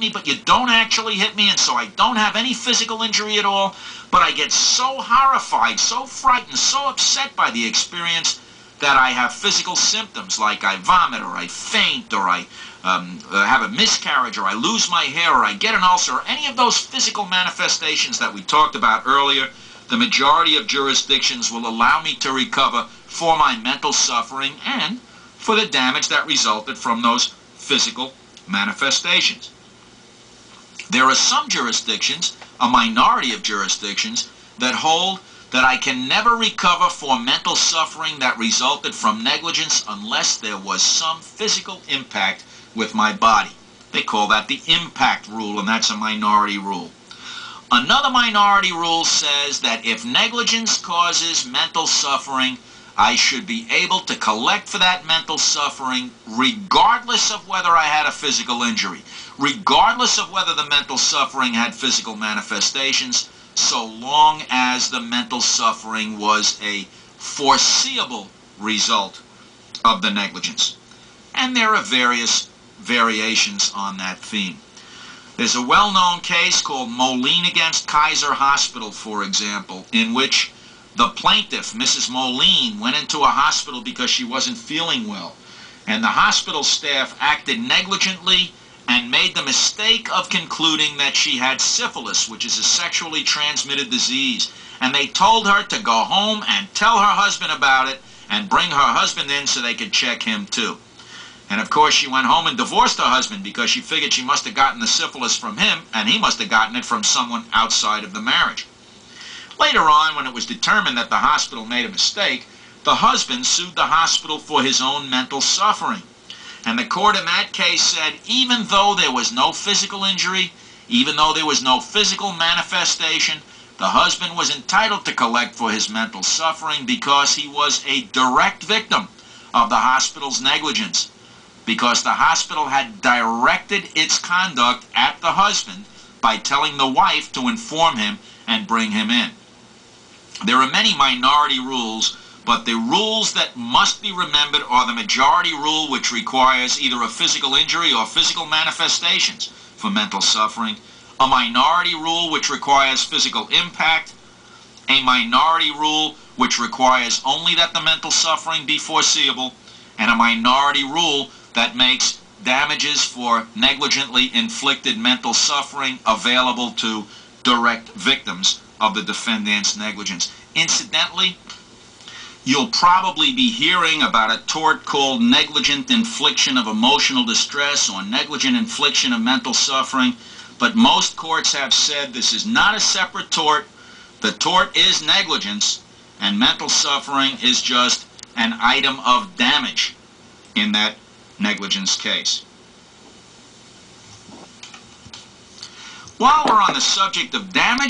me, but you don't actually hit me, and so I don't have any physical injury at all, but I get so horrified, so frightened, so upset by the experience that I have physical symptoms, like I vomit, or I faint, or I have a miscarriage, or I lose my hair, or I get an ulcer, or any of those physical manifestations that we talked about earlier, the majority of jurisdictions will allow me to recover for my mental suffering and for the damage that resulted from those physical manifestations. There are some jurisdictions, a minority of jurisdictions, that hold that I can never recover for mental suffering that resulted from negligence unless there was some physical impact with my body. They call that the impact rule, and that's a minority rule. Another minority rule says that if negligence causes mental suffering, I should be able to collect for that mental suffering regardless of whether I had a physical injury, regardless of whether the mental suffering had physical manifestations, so long as the mental suffering was a foreseeable result of the negligence. And there are various variations on that theme. There's a well-known case called Moline against Kaiser Hospital, for example, in which the plaintiff, Mrs. Moline, went into a hospital because she wasn't feeling well, and the hospital staff acted negligently and made the mistake of concluding that she had syphilis, which is a sexually transmitted disease, and they told her to go home and tell her husband about it and bring her husband in so they could check him too. And of course she went home and divorced her husband because she figured she must have gotten the syphilis from him and he must have gotten it from someone outside of the marriage. Later on, when it was determined that the hospital made a mistake, the husband sued the hospital for his own mental suffering. And the court in that case said even though there was no physical injury, even though there was no physical manifestation, the husband was entitled to collect for his mental suffering because he was a direct victim of the hospital's negligence, because the hospital had directed its conduct at the husband by telling the wife to inform him and bring him in. There are many minority rules, but the rules that must be remembered are the majority rule, which requires either a physical injury or physical manifestations for mental suffering, a minority rule which requires physical impact, a minority rule which requires only that the mental suffering be foreseeable, and a minority rule that makes damages for negligently inflicted mental suffering available to direct victims of the defendant's negligence. Incidentally, you'll probably be hearing about a tort called negligent infliction of emotional distress or negligent infliction of mental suffering, but most courts have said this is not a separate tort. The tort is negligence, and mental suffering is just an item of damage in that negligence case. While we're on the subject of damage,